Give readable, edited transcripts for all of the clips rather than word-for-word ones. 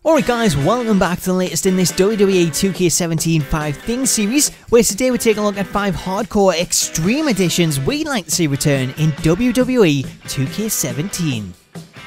Alright guys, welcome back to the latest in this WWE 2K17 5 Things series, where today we're taking a look at 5 hardcore extreme editions we'd like to see return in WWE 2K17.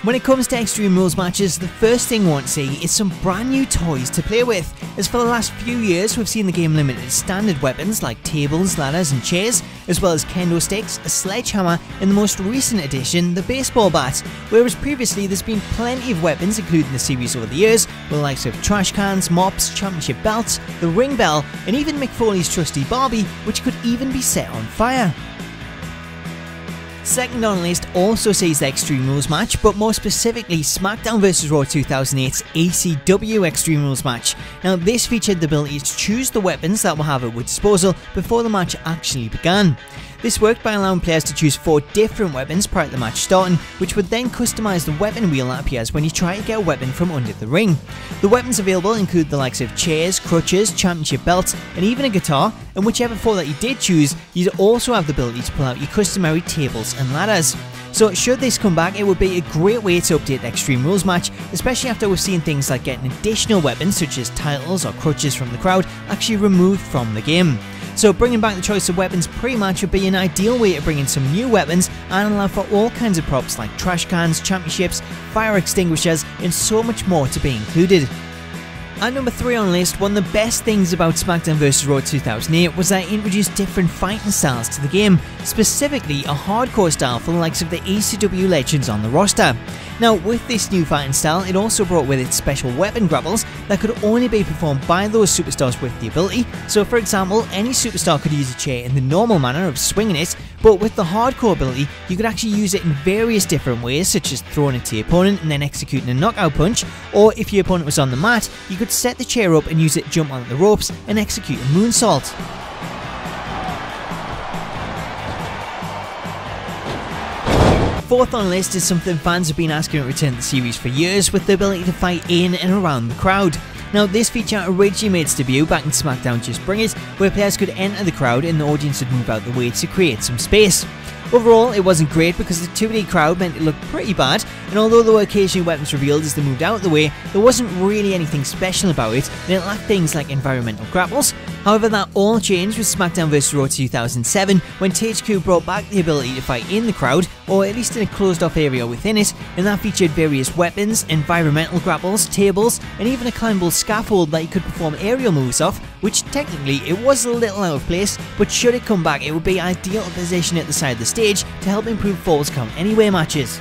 When it comes to Extreme Rules matches, the first thing we want to see is some brand new toys to play with, as for the last few years we've seen the game limited to standard weapons like tables, ladders and chairs, as well as kendo sticks, a sledgehammer, and the most recent addition, the baseball bat, whereas previously there's been plenty of weapons included in the series over the years, with the likes of trash cans, mops, championship belts, the ring bell, and even Mick Foley's trusty Barbie, which could even be set on fire. Second on the list also sees the Extreme Rules match, but more specifically SmackDown vs Raw 2008's ECW Extreme Rules match. Now this featured the ability to choose the weapons that we'll have at our disposal before the match actually began. This worked by allowing players to choose 4 different weapons prior to the match starting, which would then customise the weapon wheel that appears when you try to get a weapon from under the ring. The weapons available include the likes of chairs, crutches, championship belts, and even a guitar, and whichever 4 that you did choose, you'd also have the ability to pull out your customary tables and ladders. So should this come back, it would be a great way to update the Extreme Rules match, especially after we've seen things like getting additional weapons such as titles or crutches from the crowd actually removed from the game. So bringing back the choice of weapons pre-match would be an ideal way to bring in some new weapons and allow for all kinds of props like trash cans, championships, fire extinguishers, and so much more to be included. At number 3 on the list, one of the best things about SmackDown vs Raw 2008 was that it introduced different fighting styles to the game, specifically a hardcore style for the likes of the ECW legends on the roster. Now with this new fighting style, it also brought with it special weapon grapples that could only be performed by those superstars with the ability. So for example, any superstar could use a chair in the normal manner of swinging it, but with the hardcore ability, you could actually use it in various different ways, such as throwing it to your opponent and then executing a knockout punch, or if your opponent was on the mat, you could set the chair up and use it to jump onto the ropes and execute a moonsault. Fourth on the list is something fans have been asking to return to the series for years, with the ability to fight in and around the crowd. Now this feature originally made its debut back in SmackDown Just Bring It, where players could enter the crowd and the audience would move out the way to create some space. Overall, it wasn't great because the 2D crowd meant it looked pretty bad, and although there were occasionally weapons revealed as they moved out of the way, there wasn't really anything special about it, and it lacked things like environmental grapples. However, that all changed with SmackDown vs Raw 2007, when THQ brought back the ability to fight in the crowd, or at least in a closed off area within it, and that featured various weapons, environmental grapples, tables, and even a climbable scaffold that you could perform aerial moves off, which technically it was a little out of place, but should it come back it would be ideal to position at the side of the stage to help improve falls count anywhere matches.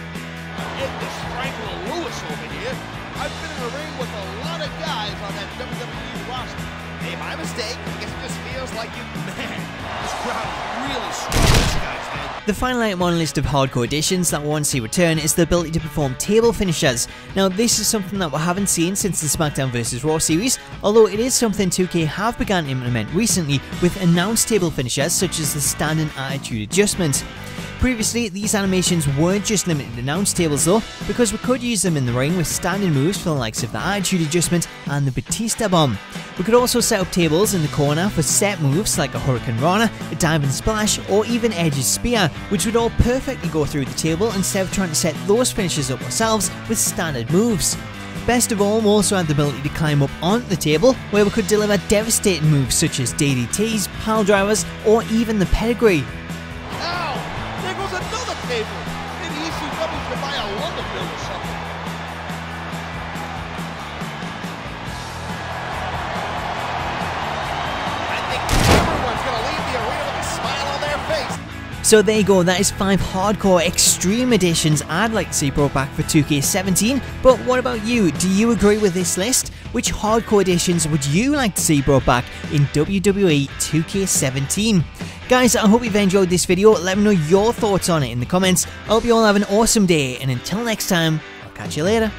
I've been in the ring with a lot of guys on that WWE roster. Hey, my mistake. I guess it just feels like you. Man, this crowd is really strong, this guy's head. The final item on the list of hardcore additions that we want to see return is the ability to perform table finishers. Now this is something that we haven't seen since the SmackDown vs Raw series, although it is something 2K have begun to implement recently with announced table finishers such as the standing attitude adjustment. Previously, these animations weren't just limited to announced tables though, because we could use them in the ring with standing moves for the likes of the attitude adjustment and the Batista bomb. We could also set up tables in the corner for set moves like a Hurricane Rana, a Diving Splash, or even Edge's Spear, which would all perfectly go through the table instead of trying to set those finishes up ourselves with standard moves. Best of all, we also had the ability to climb up onto the table, where we could deliver devastating moves such as DDTs, pile drivers, or even the pedigree. There goes another table. Maybe ECW could buy a lumber mill or something. I think everyone's going to leave the arena with a smile on their face. So there you go, that is 5 hardcore extreme editions I'd like to see brought back for 2K17, but what about you? Do you agree with this list? Which hardcore editions would you like to see brought back in WWE 2K17? Guys, I hope you've enjoyed this video. Let me know your thoughts on it in the comments. I hope you all have an awesome day, and until next time, I'll catch you later.